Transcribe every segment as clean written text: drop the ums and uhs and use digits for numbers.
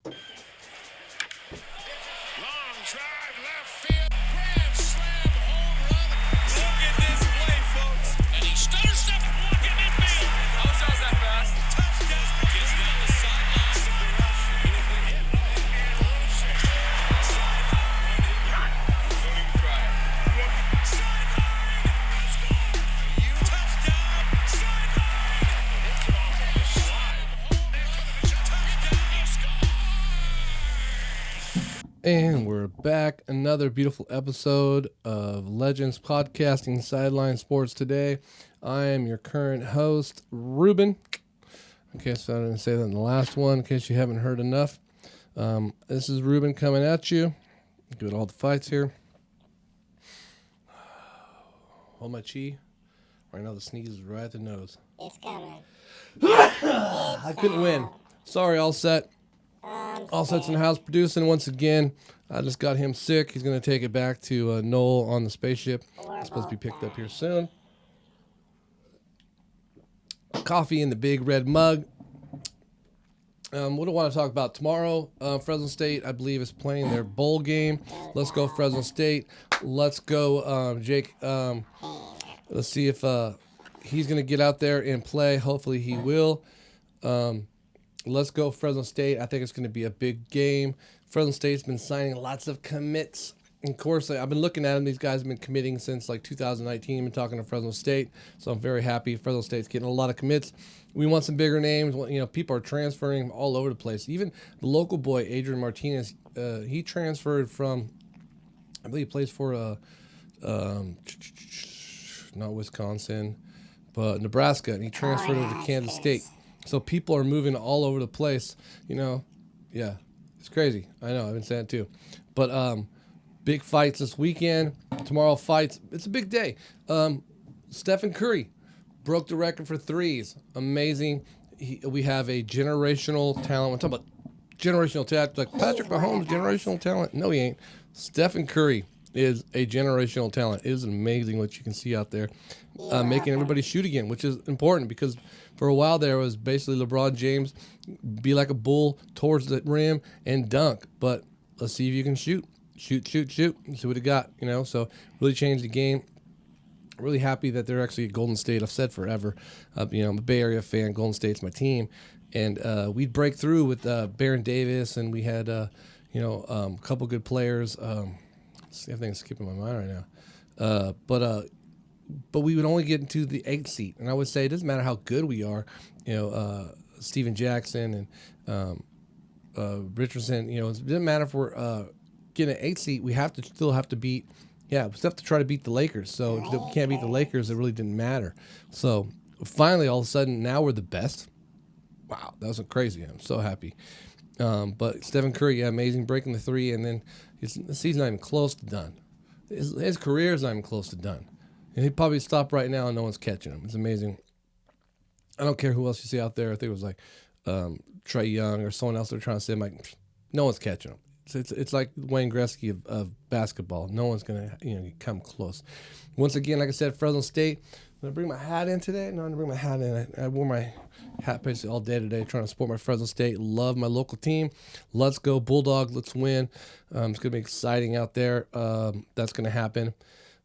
Long drive left field. Grand slam home run. Look at this play, folks. And he stutters up walking infield. How fast that fast? Touchdown. Gets down the sideline. And we're back. Another beautiful episode of Legends Podcasting Sideline Sports today. I am your current host, Ruben. In case I didn't say that in the last one, in case you haven't heard enough. This is Ruben coming at you. Doing all the fights here. Hold my chi. Right now the sneeze is right at the nose. It's coming. I couldn't win. Sorry, all set. All sets in the house producing once again. I just got him sick. He's going to take it back to Noel on the spaceship. It's supposed to be picked up here soon. Coffee in the big red mug. What do I want to talk about tomorrow? Fresno State, I believe, is playing their bowl game. Let's go Fresno State. Let's go, Jake. Let's see if he's going to get out there and play. Hopefully he will. Let's go Fresno State. I think it's going to be a big game. Fresno State's been signing lots of commits. Of course, I've been looking at them. These guys have been committing since like 2019. I've been talking to Fresno State, so I'm very happy. Fresno State's getting a lot of commits. We want some bigger names. You know, people are transferring all over the place. Even the local boy, Adrian Martinez, he transferred from, I believe he plays for, not Wisconsin, but Nebraska, and he transferred over to Kansas State. So people are moving all over the place, you know. Yeah, it's crazy. I know, I've been saying it too. But big fights this weekend. Tomorrow fights. It's a big day. Stephen Curry broke the record for threes. Amazing. We have a generational talent. I'm talking about generational talent. Like Patrick Mahomes, generational talent. No, he ain't. Stephen Curry is a generational talent. It is amazing what you can see out there. Making everybody shoot again, which is important because for a while there was basically LeBron James be like a bull towards the rim and dunk. But let's see if you can shoot. Shoot. See what he got, you know. So really changed the game. Really happy that they're actually at Golden State. I've said forever, you know, I'm a Bay Area fan. Golden State's my team. And we'd break through with Baron Davis, and we had, a couple good players. Everything's skipping my mind right now. But we would only get into the 8th seat. And I would say it doesn't matter how good we are. You know, Steven Jackson and Richardson, you know, it doesn't matter if we're getting an 8th seat. We still have to beat, we still have to try to beat the Lakers. So if we can't beat the Lakers, it really didn't matter. So finally, all of a sudden, now we're the best. Wow, that was crazy. I'm so happy. But Stephen Curry, amazing, breaking the three. And then the season's not even close to done. His career is not even close to done. And he'd probably stop right now and no one's catching him. It's amazing. I don't care who else you see out there. I think it was like Trae Young or someone else they're trying to say, like, no one's catching him. It's like Wayne Gretzky of basketball. No one's going to come close. Once again, like I said, Fresno State. I'm going to bring my hat in today. No, I'm going to bring my hat in. I wore my hat basically all day today trying to support my Fresno State. Love my local team. Let's go Bulldogs. Let's win. It's going to be exciting out there. That's going to happen.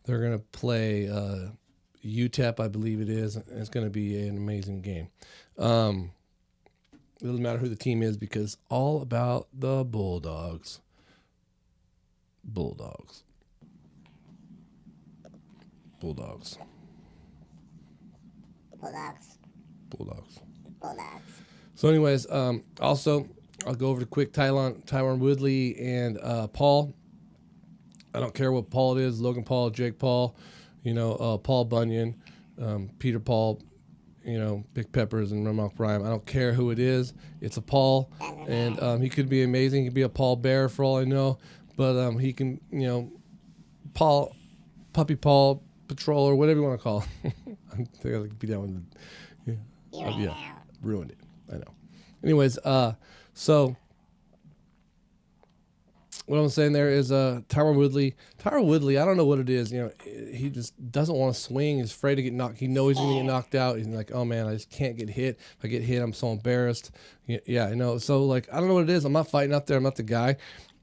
They're going to play UTEP, I believe it is. It's going to be an amazing game. It doesn't matter who the team is because all about the Bulldogs. Bulldogs. So anyways, also, I'll go over to quick Tyron Woodley and Paul. I don't care what Paul it is, Logan Paul, Jake Paul, Paul Bunyan, Peter Paul, Big Peppers and Remark Prime. I don't care who it is. It's a Paul, and he could be amazing. He could be a Paul Bear for all I know, but he can, Paul, Puppy Paul, Patrol, or whatever you want to call him. I think I could be down with ruined it. I know. Anyways, so what I'm saying there is Tyron Woodley. Tyron Woodley, I don't know what it is. He just doesn't want to swing. He's afraid to get knocked. He knows he's going to get knocked out. He's like, oh, man, I just can't get hit. If I get hit, I'm so embarrassed. Yeah, I know. So, like, I don't know what it is. I'm not fighting out there. I'm not the guy,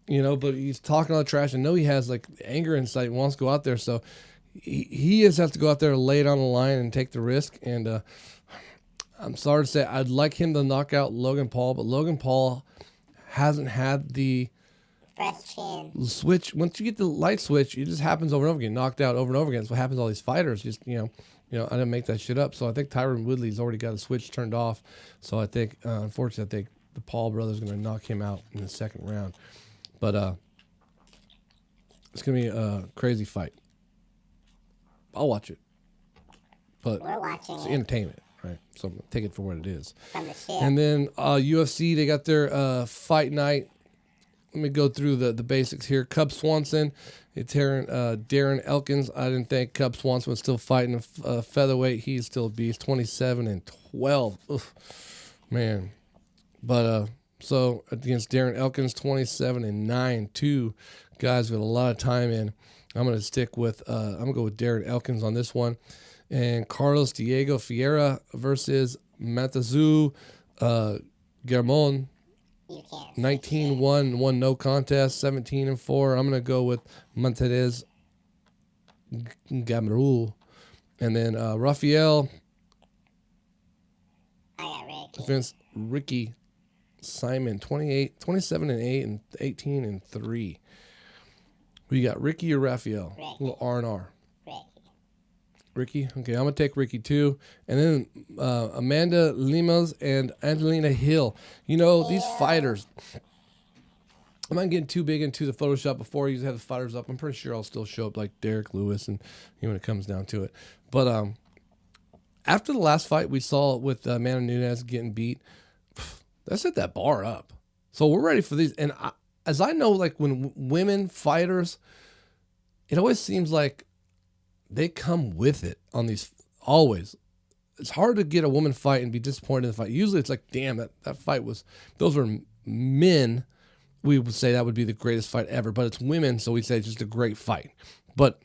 but he's talking all the trash. I know he has, like, anger inside. He wants to go out there. So he just has to go out there and lay it on the line and take the risk. And I'm sorry to say, I'd like him to knock out Logan Paul, but Logan Paul hasn't had the switch. Once you get the light switch, it just happens over and over again, knocked out over and over again. That's what happens to all these fighters. Just I didn't make that shit up. So I think Tyron Woodley's already got a switch turned off. So I think, unfortunately, I think the Paul brothers are going to knock him out in the second round. But it's going to be a crazy fight. I'll watch it. But we're watching it's it. Entertainment. Right, so take it for what it is. From the ship. And then UFC, they got their fight night. Let me go through the basics here. Cub Swanson, it's Darren Elkins. I didn't think Cub Swanson was still fighting featherweight. He's still a beast, 27-12. Oof, man. But so against Darren Elkins, 27-9. Two guys with a lot of time in. I'm gonna stick with. I'm gonna go with Darren Elkins on this one. And Carlos Diego Ferreira versus Matazu Germon. 19-1, one no contest, 17-4. I'm going to go with Montez Gamrul. And then Rafael against Ricky Simon, 27-8 and 18-3. We got Ricky or Rafael? A little R&R. Ricky. Okay, I'm going to take Ricky too. And then Amanda Limas and Angelina Hill. These fighters, I'm not getting too big into the Photoshop before you have the fighters up. I'm pretty sure I'll still show up like Derek Lewis and when it comes down to it. But after the last fight we saw with Amanda Nunes getting beat, that set that bar up. So we're ready for these. And as I know, like when women fighters, it always seems like they come with it on these, always. It's hard to get a woman fight and be disappointed in the fight. Usually it's like, damn, that fight was, those were men. We would say that would be the greatest fight ever, but it's women, so we say it's just a great fight. But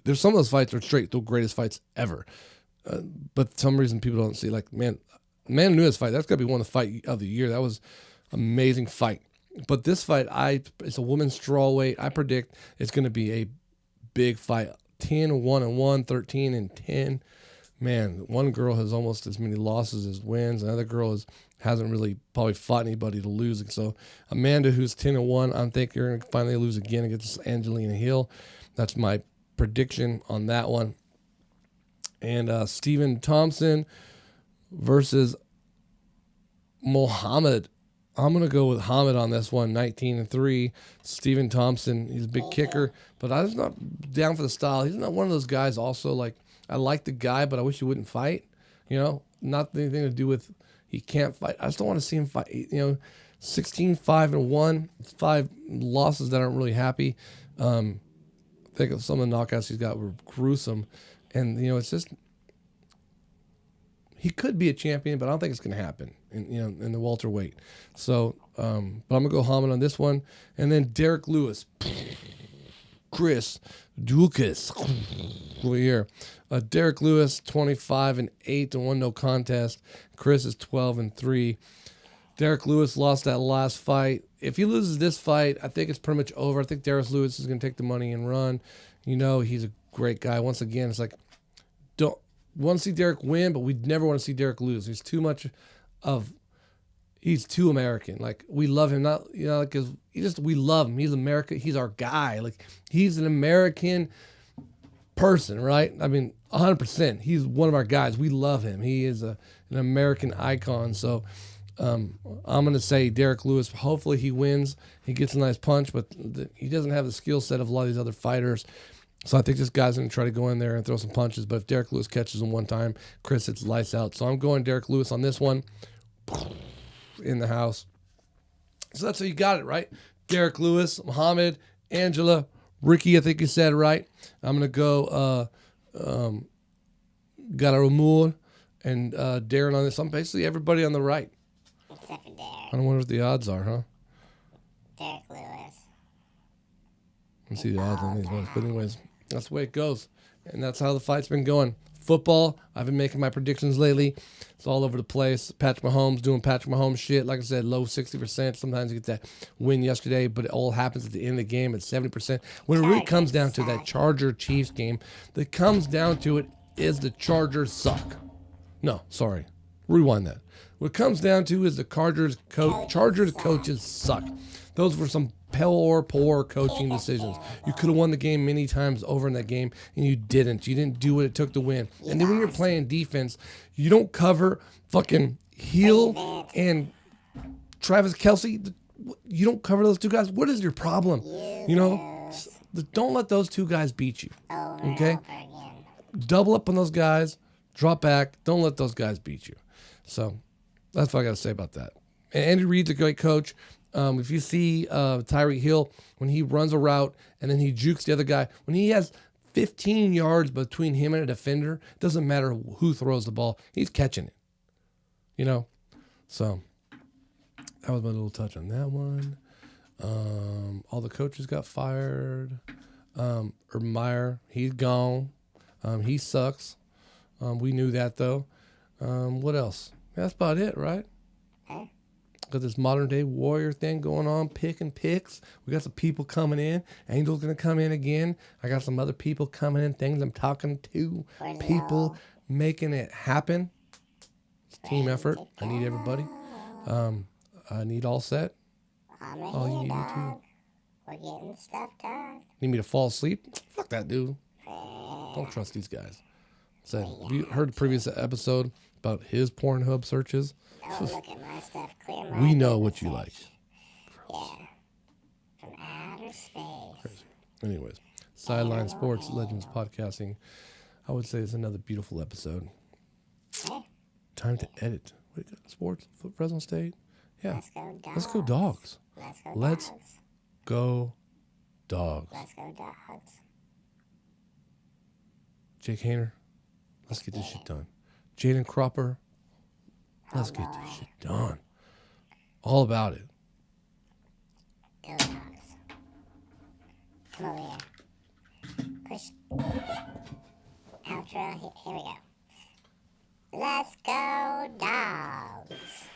there's some of those fights that are straight the greatest fights ever. But for some reason people don't see, like, man Nunes fight, that's got to be one of the fight of the year. That was amazing fight. But this fight, it's a women's strawweight. I predict it's going to be a big fight. 10-1-1, 13-10. Man, one girl has almost as many losses as wins. Another girl hasn't really probably fought anybody to lose. So Amanda, who's 10-1, I think you're going to finally lose again against Angelina Hill. That's my prediction on that one. And Stephen Thompson versus Mohammed. I'm going to go with Hamid on this one, 19-3. Stephen Thompson, he's a big kicker, but I was not down for the style. He's not one of those guys also, like, I like the guy, but I wish he wouldn't fight. Not anything to do with he can't fight. I just don't want to see him fight. 16-5-1, 5 losses that aren't really happy. I think of some of the knockouts he's got were gruesome. And, it's just, he could be a champion, but I don't think it's going to happen in the welterweight. So, but I'm going to go Hamid on this one. And then Derek Lewis, Chris Dukas over here. Derek Lewis, 25-8 and 1 no contest. Chris is 12-3. Derek Lewis lost that last fight. If he loses this fight, I think it's pretty much over. I think Derek Lewis is going to take the money and run. He's a great guy. Once again, it's like, don't want to see Derek win, but we never want to see Derek lose. He's too much he's too American. Like, we love him, not, because we love him. He's America. He's our guy. Like, he's an American person, right? I mean, 100%. He's one of our guys. We love him. He is an American icon. So I'm going to say Derek Lewis. Hopefully he wins. He gets a nice punch, but he doesn't have the skill set of a lot of these other fighters. So I think this guy's going to try to go in there and throw some punches. But if Derek Lewis catches him one time, Chris, it's lights out. So I'm going Derek Lewis on this one. In the house. So that's how you got it, right? Derek Lewis, Muhammad, Angela, Ricky, I think you said right. I'm going to go Garamur and Darren on this. I'm basically everybody on the right. Except for Derek. I don't wonder what the odds are, huh? Derek Lewis. Let's see the odds on these ones. But anyways, that's the way it goes. And that's how the fight's been going. Football, I've been making my predictions lately. It's all over the place. Patrick Mahomes doing Patrick Mahomes shit. Like I said, low 60%. Sometimes you get that win yesterday, but it all happens at the end of the game at 70%. When it really comes down to that Charger-Chiefs game, that comes down to it is the Chargers suck. No, sorry. Rewind that. What it comes down to is the Chargers coaches suck. Those were some poor coaching decisions. You could have won the game many times over in that game, and you didn't. You didn't do what it took to win. And then when you're playing defense, you don't cover fucking Hill and Travis Kelce. You don't cover those two guys. What is your problem? You know, don't let those two guys beat you. Okay? Double up on those guys. Drop back. Don't let those guys beat you. So that's what I got to say about that. And Andy Reid's a great coach. If you see Tyreek Hill, when he runs a route and then he jukes the other guy, when he has 15 yards between him and a defender, it doesn't matter who throws the ball, he's catching it. You know? So that was my little touch on that one. All the coaches got fired. Urban Meyer, he's gone. He sucks. We knew that, though. What else? That's about it, right? Got this modern day warrior thing going on, picking picks. We got some people coming in. Angel's going to come in again. I got some other people coming in, things I'm talking to. People making it happen. It's a team effort. I need everybody. I need all set. Oh, you need me too. We're getting stuff done. Need me to fall asleep? Fuck that, dude. Don't trust these guys. So, have you heard the previous episode about his Pornhub searches? Don't look at my stuff. Clear my We know what you like. Yeah. From outer space. Crazy. Anyways, Sideline Sports Legends Podcasting. I would say it's another beautiful episode. Time to edit. What do you got? Sports? Fresno State? Yeah. Let's go dogs. Let's go dogs. Let's go Go dogs. Let's go dogs. Jake Hayner, let's get this shit done. Jaden Cropper, let's get this shit done. All about it. Go dogs. Come over here. Push. Outro. Here we go. Let's go dogs.